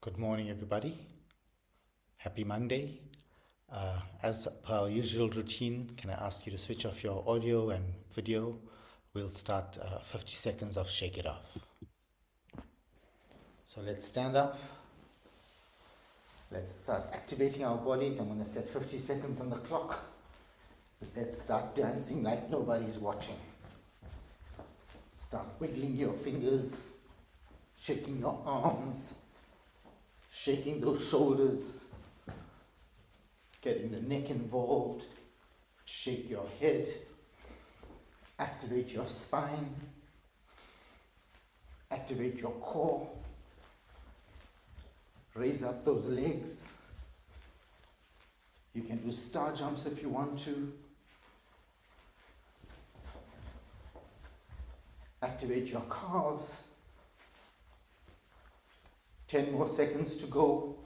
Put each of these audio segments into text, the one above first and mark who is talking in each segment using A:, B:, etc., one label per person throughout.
A: Good morning, everybody. Happy Monday. As per our usual routine, can I ask you to switch off your audio and video? We'll start 50 seconds of Shake It Off. So let's stand up. Let's start activating our bodies. I'm going to set 50 seconds on the clock. Let's start dancing like nobody's watching. Start wiggling your fingers, shaking your arms, shaking those shoulders, getting the neck involved. Shake your head, activate your spine, activate your core, raise up those legs. You can do star jumps if you want to. Activate your calves. 10 more seconds to go.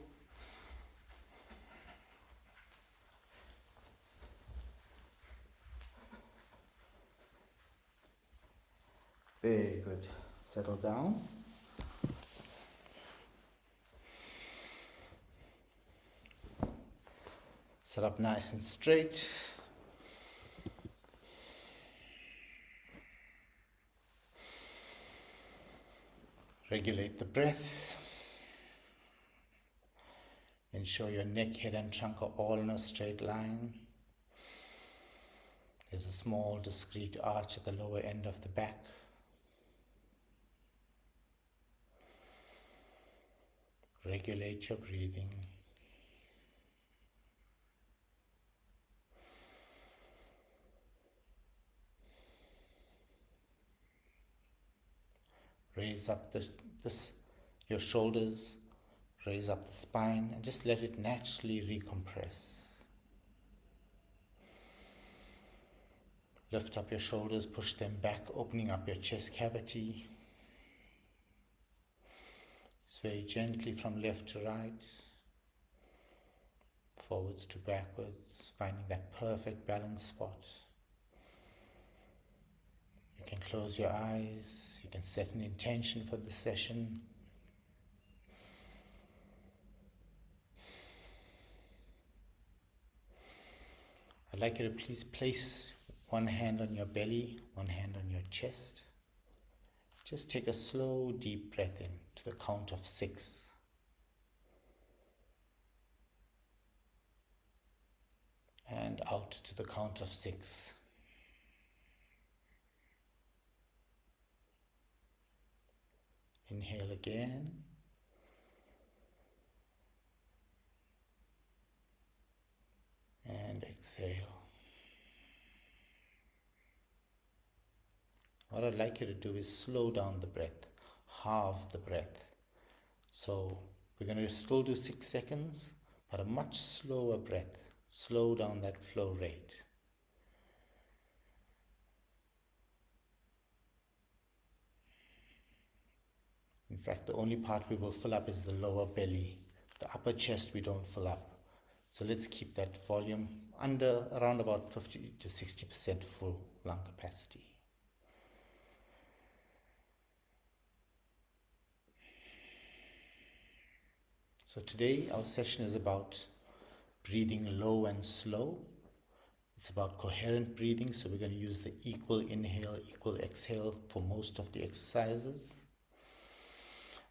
A: Very good. Settle down. Sit up nice and straight. Regulate the breath. Ensure your neck, head and trunk are all in a straight line. There's a small discrete arch at the lower end of the back. Regulate your breathing. Raise up your shoulders, raise up the spine, and just let it naturally recompress. Lift up your shoulders, push them back, opening up your chest cavity. Sway gently from left to right, forwards to backwards, finding that perfect balance spot. You can close your eyes, you can set an intention for the session. I'd like you to please place one hand on your belly, one hand on your chest. Just take a slow, deep breath in to the count of 6. And out to the count of 6. Inhale again. And exhale. What I'd like you to do is slow down the breath, halve the breath. So we're going to still do 6 seconds, but a much slower breath. Slow down that flow rate. In fact, the only part we will fill up is the lower belly. The upper chest we don't fill up. So let's keep that volume around about 50 to 60% full lung capacity. So today our session is about breathing low and slow. It's about coherent breathing, so we're going to use the equal inhale, equal exhale for most of the exercises.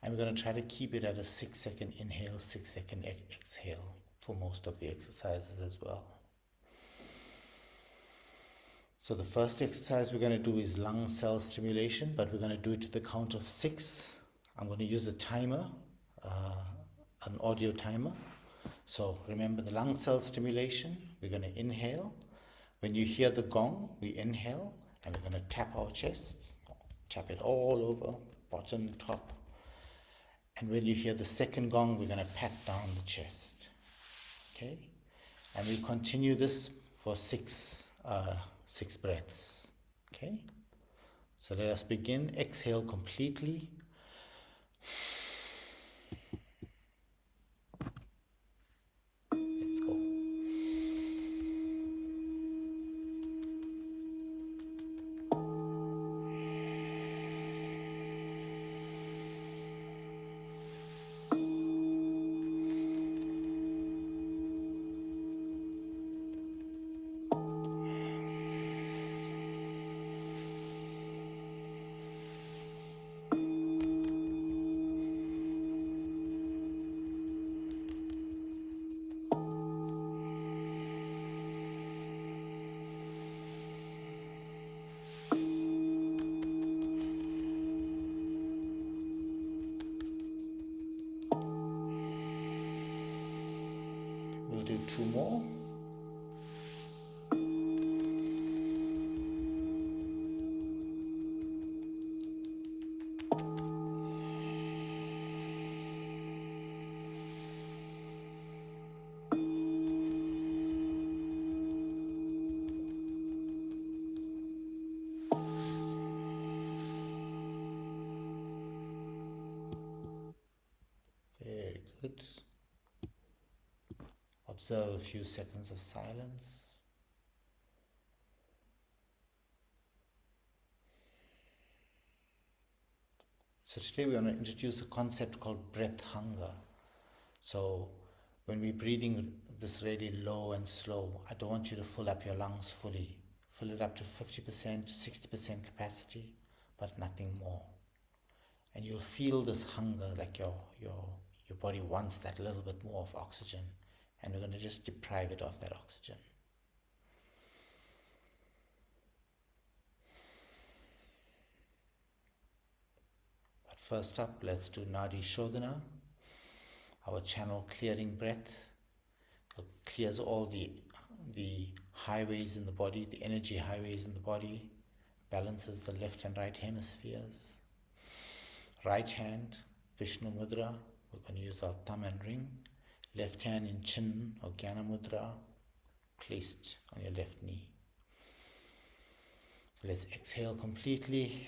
A: And we're going to try to keep it at a 6-second inhale, 6-second exhale for most of the exercises as well. So the first exercise we're going to do is lung cell stimulation, but we're going to do it to the count of 6. I'm going to use a timer, an audio timer. So remember the lung cell stimulation, we're going to inhale. When you hear the gong, we inhale and we're going to tap our chest, tap it all over, bottom, top. And when you hear the second gong, we're going to pat down the chest. Okay? And we continue this for 6 breaths. Okay? So let us begin. Exhale completely. Let's go. 2 more. Very good. Observe a few seconds of silence. So today we're going to introduce a concept called breath hunger. So when we're breathing this really low and slow, I don't want you to fill up your lungs fully. Fill it up to 50%, 60% capacity, but nothing more. And you'll feel this hunger, like your body wants that little bit more of oxygen, and we're going to just deprive it of that oxygen. But first up, let's do Nadi Shodhana, our channel clearing breath. It clears all the highways in the body, the energy highways in the body, balances the left and right hemispheres. Right hand, Vishnu Mudra, we're going to use our thumb and ring. Left hand in Chin or Jnana Mudra, placed on your left knee. So let's exhale completely.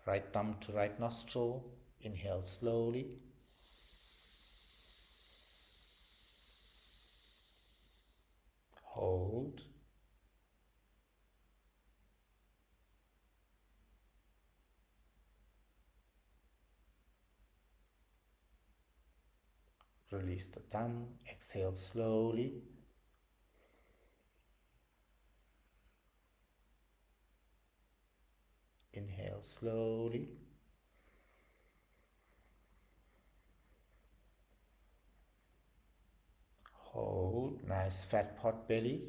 A: Right thumb to right nostril, inhale slowly. Hold. Release the thumb, exhale slowly. Inhale slowly. Hold, nice fat pot belly.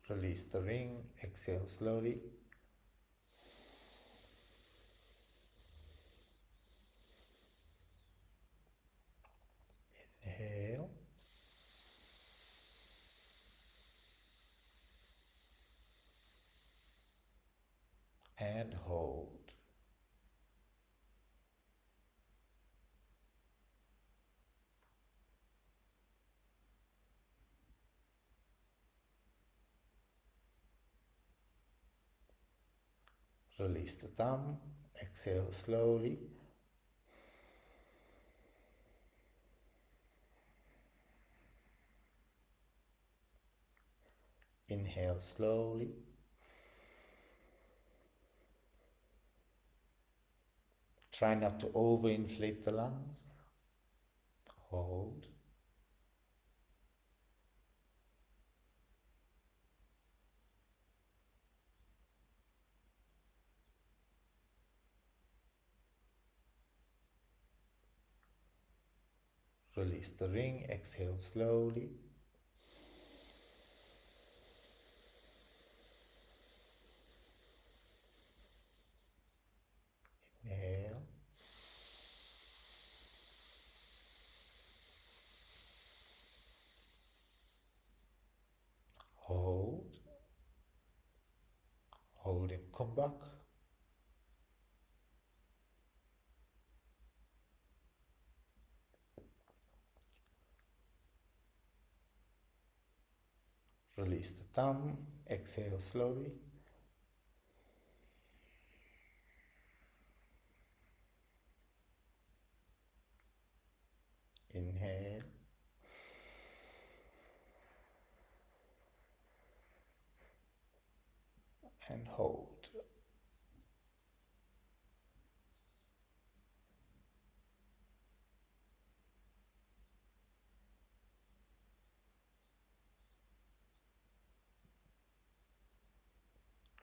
A: Release the ring, exhale slowly. Inhale. And hold. Release the thumb, exhale slowly. Inhale slowly. Try not to overinflate the lungs. Hold. Release the ring, exhale slowly. Inhale. Hold. Hold in Kumbhak. Release the thumb, exhale slowly. Inhale. And hold.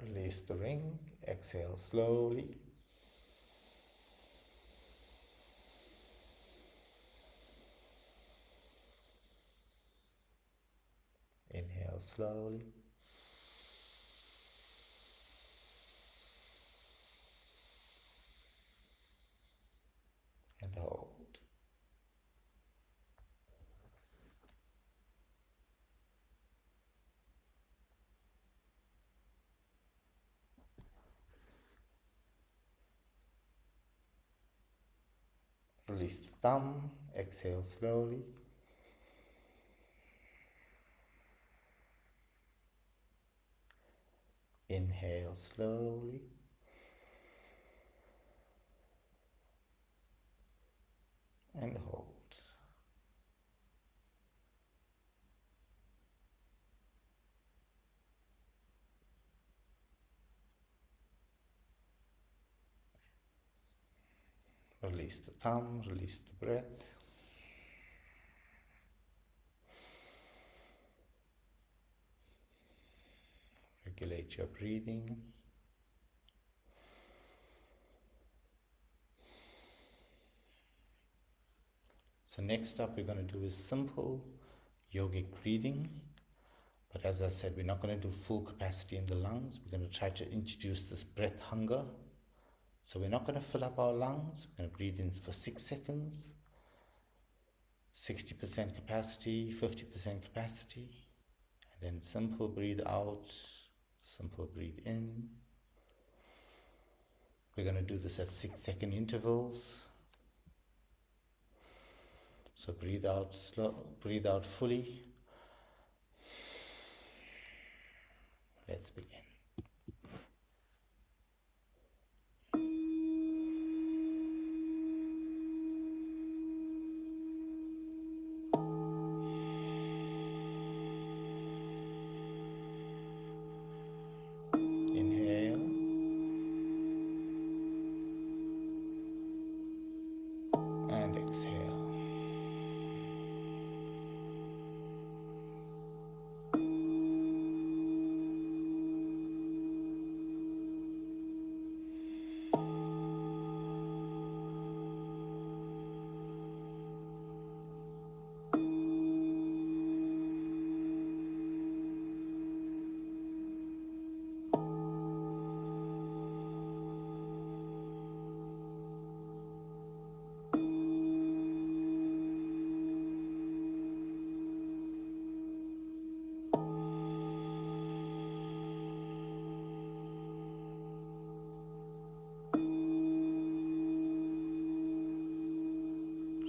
A: Release the ring, exhale slowly. Inhale slowly. And hold. Release the thumb, exhale slowly. Inhale slowly. And hold. Release the thumb, release the breath. Regulate your breathing. So next up we're going to do is simple yogic breathing. But as I said, we're not going to do full capacity in the lungs. We're going to try to introduce this breath hunger. So we're not going to fill up our lungs. We're going to breathe in for 6 seconds. 60% capacity, 50% capacity. And then simple breathe out, simple breathe in. We're going to do this at 6-second intervals. So breathe out slow, breathe out fully. Let's begin. Inhale. And exhale.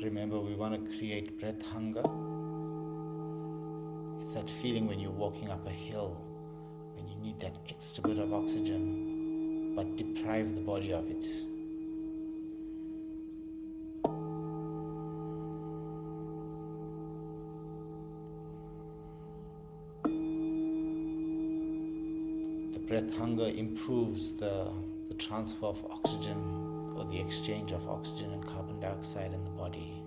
A: Remember, we want to create breath hunger. It's that feeling when you're walking up a hill, when you need that extra bit of oxygen, but deprive the body of it. The breath hunger improves the transfer of oxygen, or the exchange of oxygen and carbon dioxide in the body.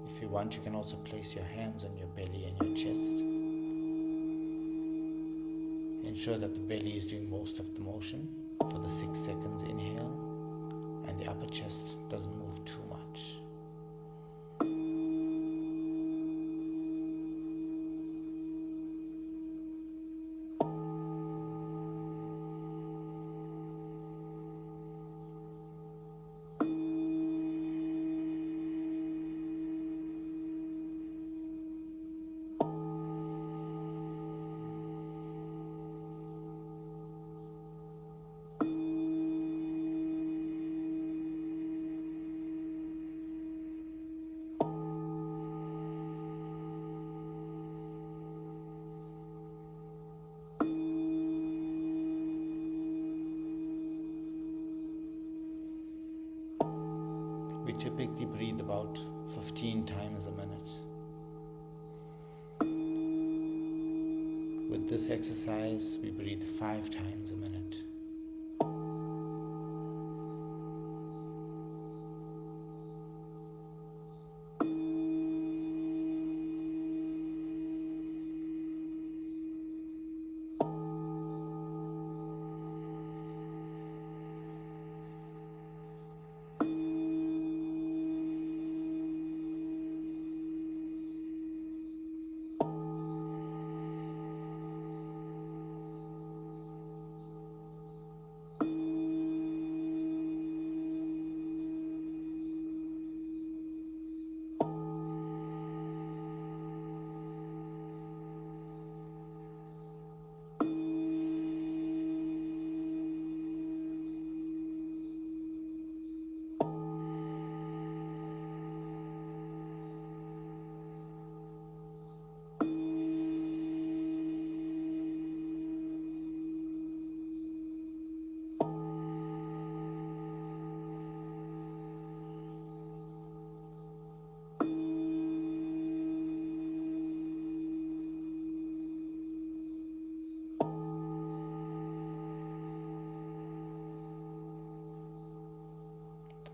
A: If you want, you can also place your hands on your belly and your chest. Ensure that the belly is doing most of the motion for the 6 seconds inhale, and the upper chest doesn't move too much. We typically breathe about 15 times a minute. With this exercise, we breathe 5 times a minute.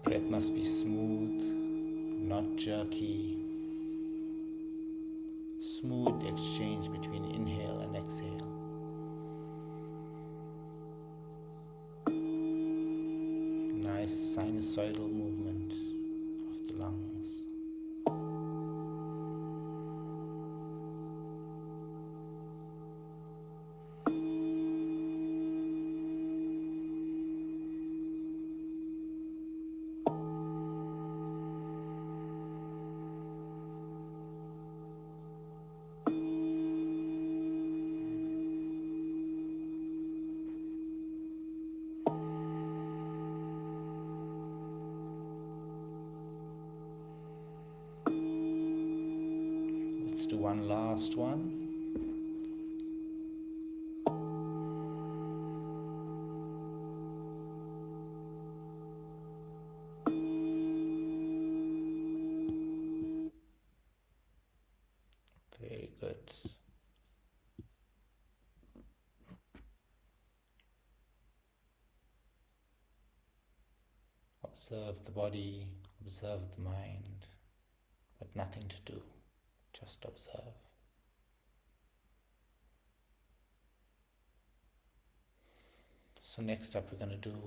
A: Breath must be smooth, not jerky. Smooth exchange between inhale and exhale. Nice sinusoidal movement of the lungs. Let's do one last one. Very good. Observe the body, observe the mind, but nothing to do, just observe. So next up we're going to do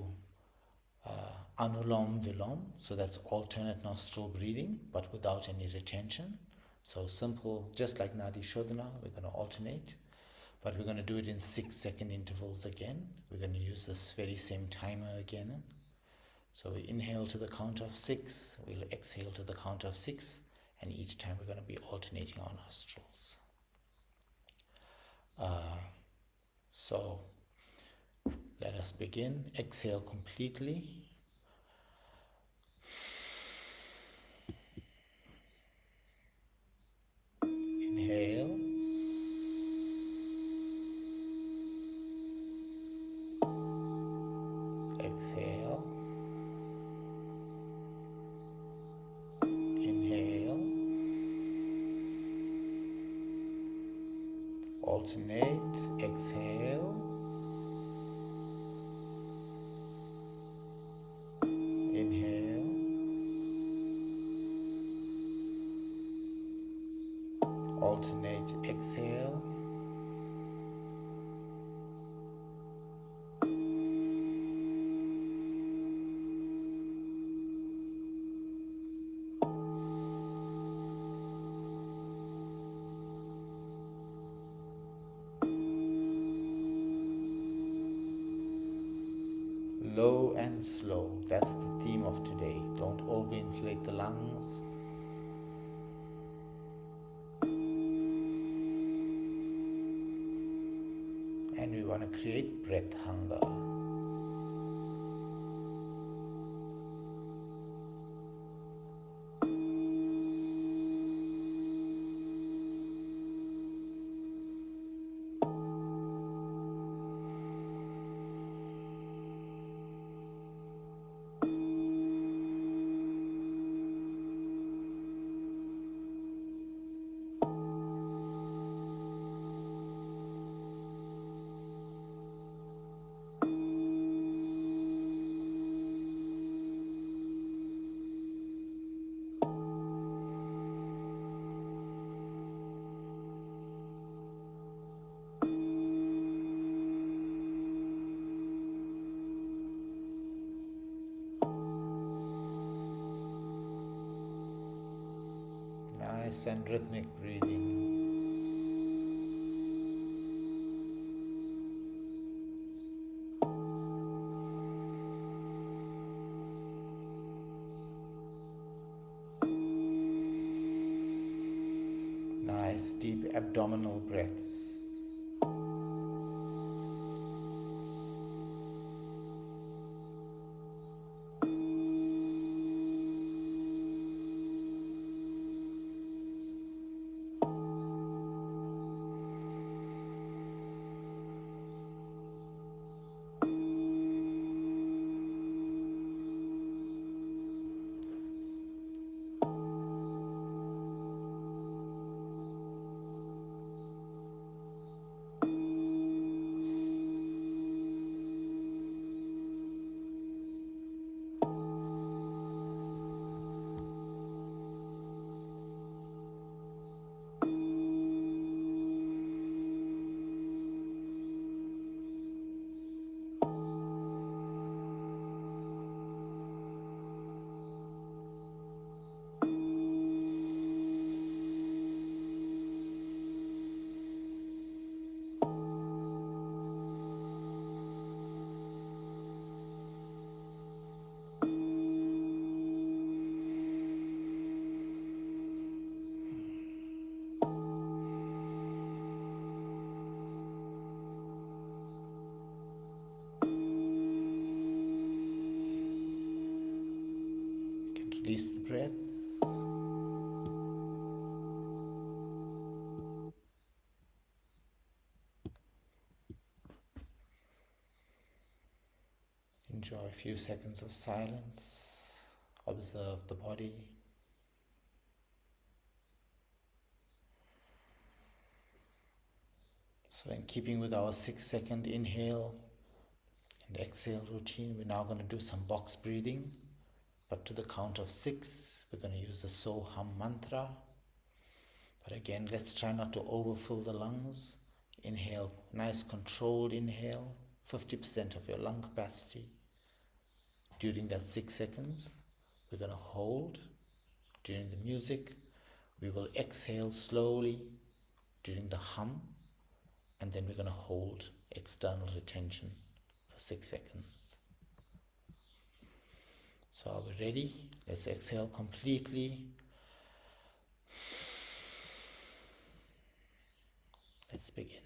A: Anulom Vilom, so that's alternate nostril breathing but without any retention. So simple, just like Nadi Shodhana, we're going to alternate, but we're going to do it in 6-second intervals again. We're going to use this very same timer again. So we inhale to the count of 6, we'll exhale to the count of 6, and each time we're going to be alternating our nostrils. So let us begin. Exhale completely. Inhale. Exhale. Inhale. Alternate. Exhale. Inhale. Alternate. Exhale. Low and slow. That's the theme of today. Don't overinflate the lungs. And we want to create breath hunger. Nice and rhythmic breathing. Nice deep abdominal breaths. Release the breath. Enjoy a few seconds of silence. Observe the body. So in keeping with our 6-second inhale and exhale routine, we're now going to do some box breathing. But to the count of 6, we're going to use the So-Hum mantra. But again, let's try not to overfill the lungs. Inhale, nice controlled inhale, 50% of your lung capacity. During that 6 seconds, we're going to hold. During the music, we will exhale slowly during the hum, and then we're going to hold external retention for 6 seconds. So are we ready? Let's exhale completely. Let's begin.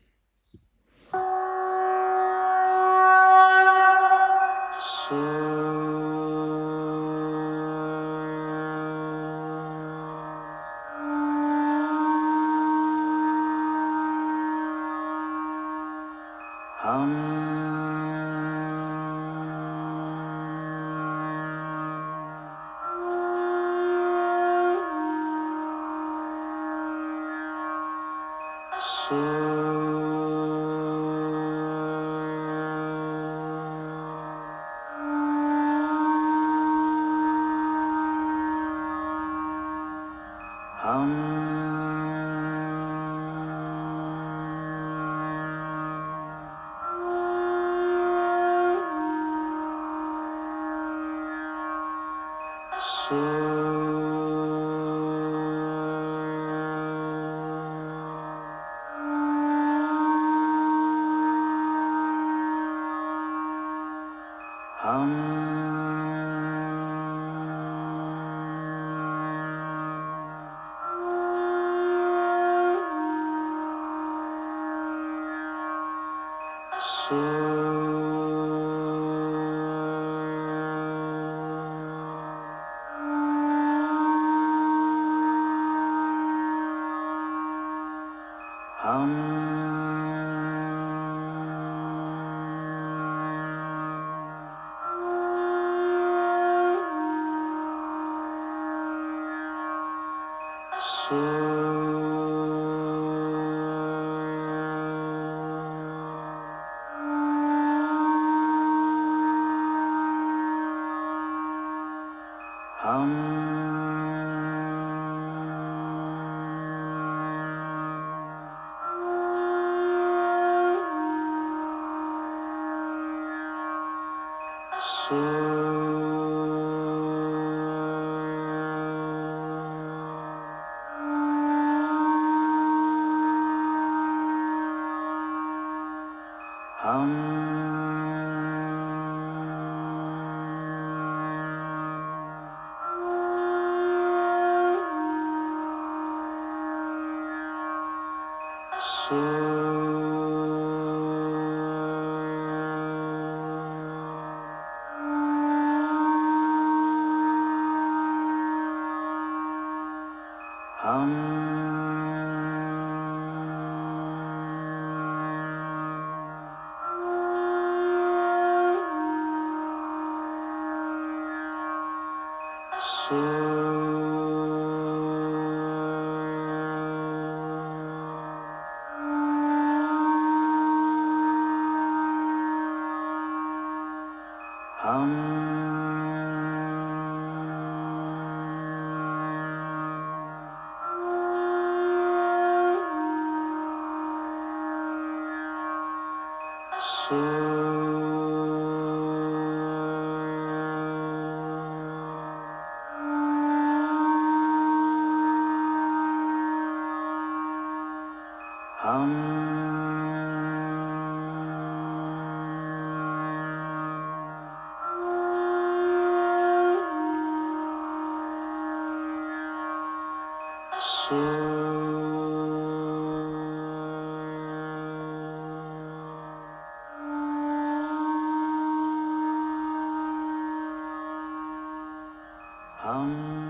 B: Hum.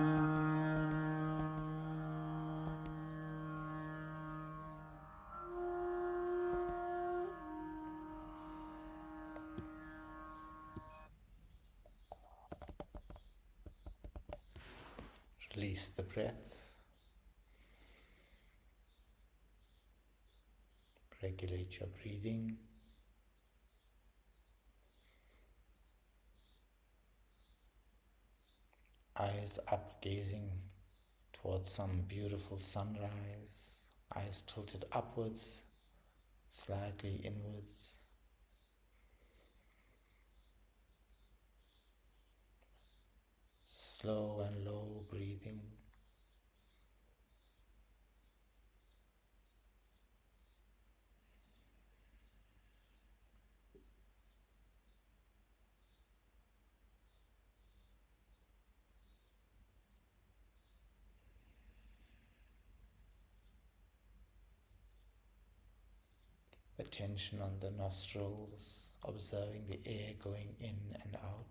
A: Release the breath. Regulate your breathing. Eyes up, gazing towards some beautiful sunrise. Eyes tilted upwards, slightly inwards. Slow and low breathing. Attention on the nostrils, observing the air going in and out.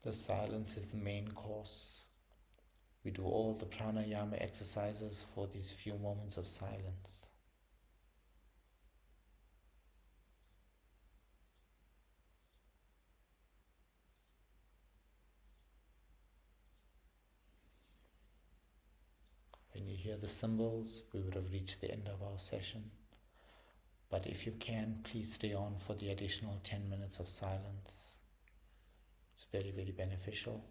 A: The silence is the main course. We do all the pranayama exercises for these few moments of silence. When you hear the cymbals, we would have reached the end of our session. But if you can, please stay on for the additional 10 minutes of silence. It's very, very beneficial.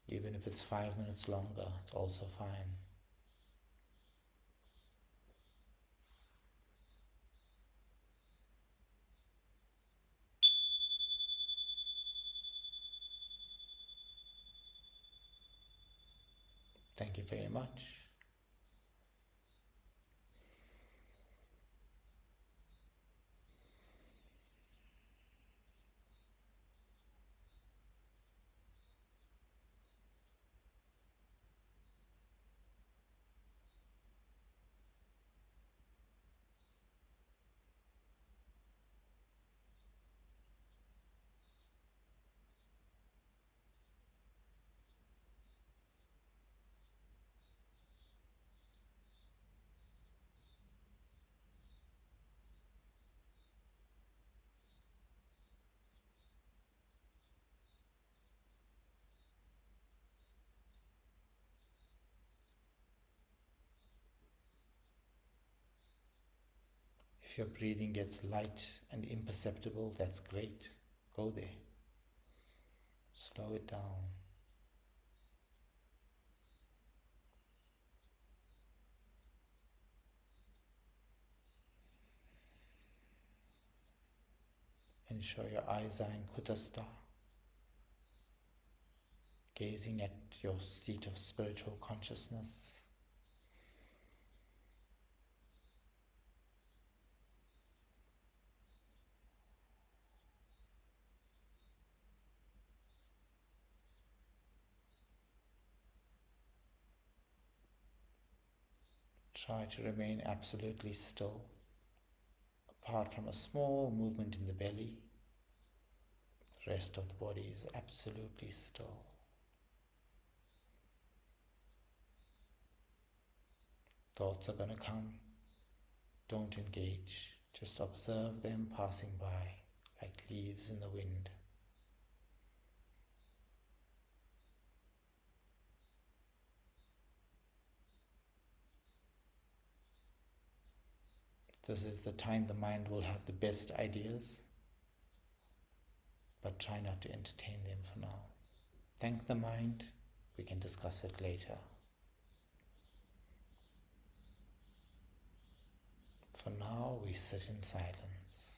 A: Even if it's 5 minutes longer, it's also fine. Thank you very much. If your breathing gets light and imperceptible, that's great. Go there. Slow it down. Ensure your eyes are in Kutastha, gazing at your seat of spiritual consciousness. Try to remain absolutely still. Apart from a small movement in the belly, the rest of the body is absolutely still. Thoughts are going to come. Don't engage. Just observe them passing by like leaves in the wind. This is the time the mind will have the best ideas, but try not to entertain them for now. Thank the mind. We can discuss it later. For now, we sit in silence.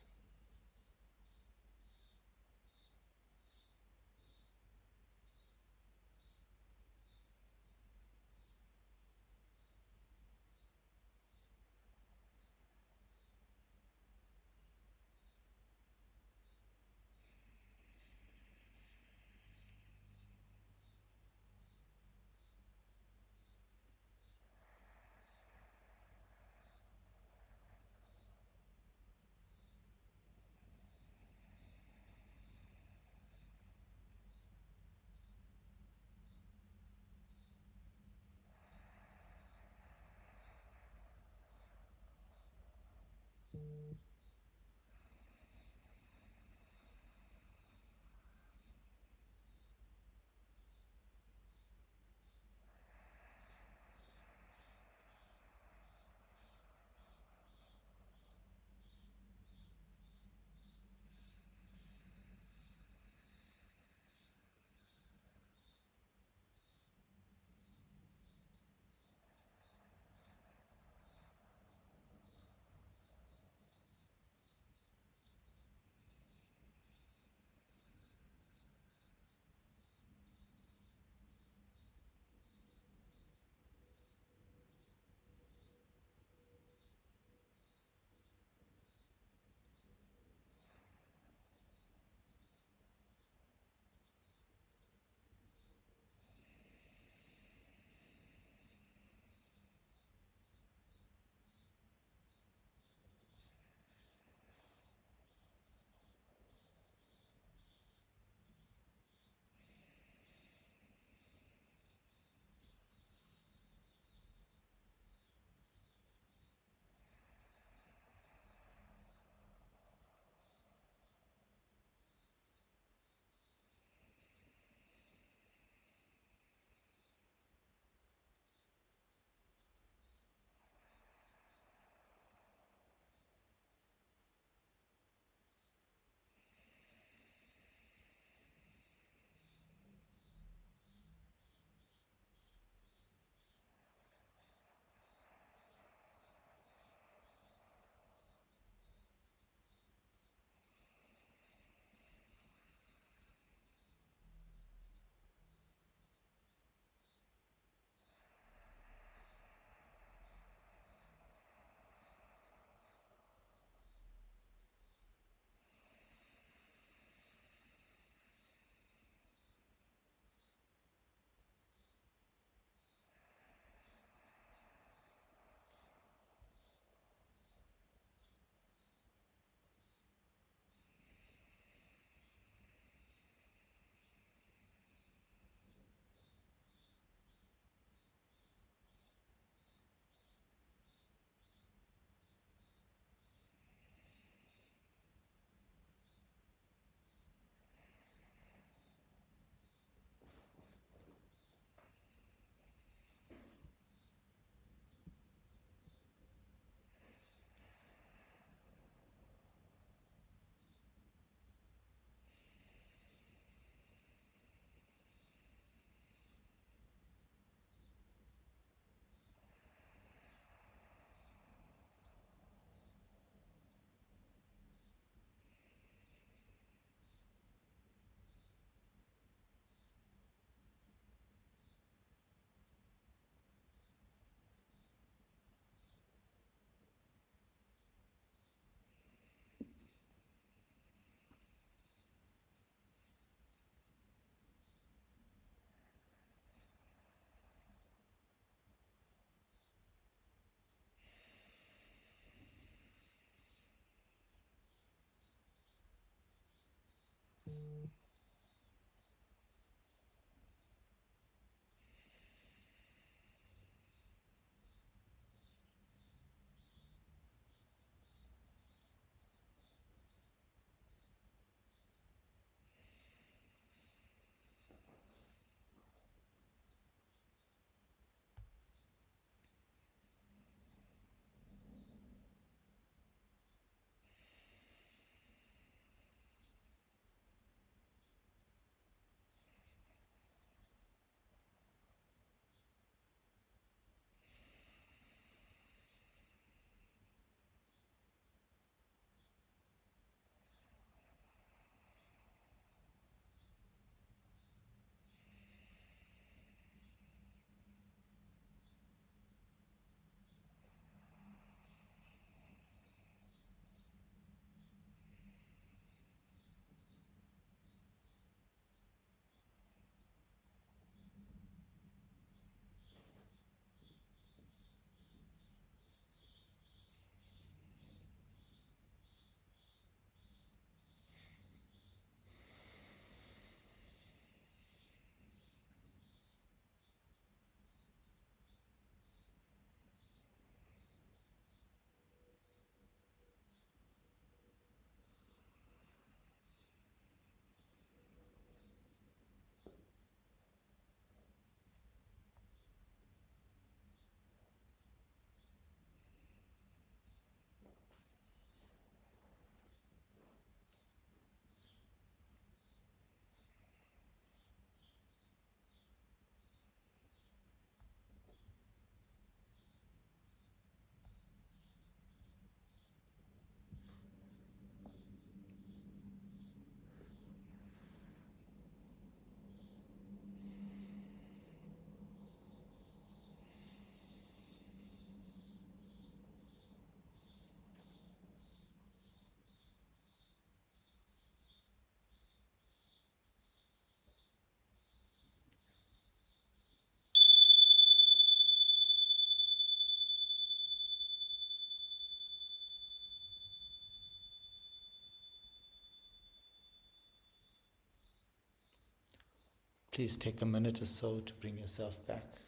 A: Please take a minute or so to bring yourself back.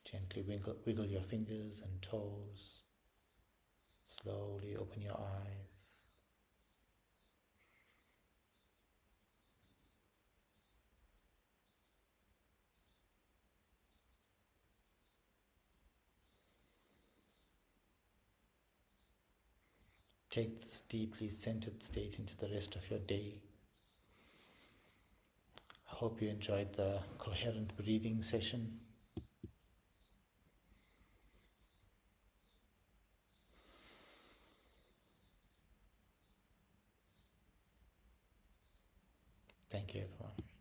A: Gently wiggle your fingers and toes. Slowly open your eyes. Take this deeply centered state into the rest of your day. I hope you enjoyed the coherent breathing session. Thank you, everyone.